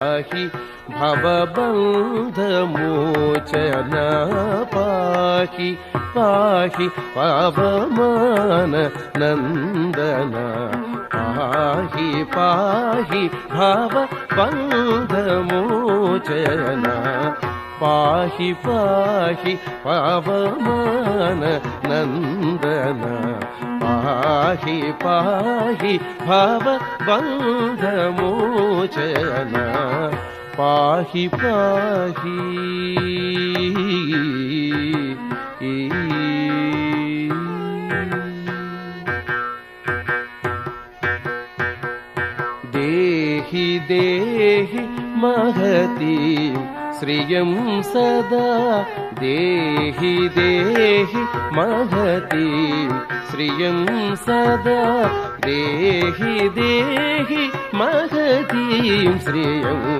पाहि भवबन्धमोचन पाहि पाहि पावमान नन्दन पाहि पाहि भवबन्धमोचन पाहि पाहि पावमान नन्दन पाहि पाहि भवबन्धमोचन पाहि पाहि देहि देहि महतीं श्रियं सदा देहि देहि महतीं श्रियं सदा देहि देहि महतीं श्रियं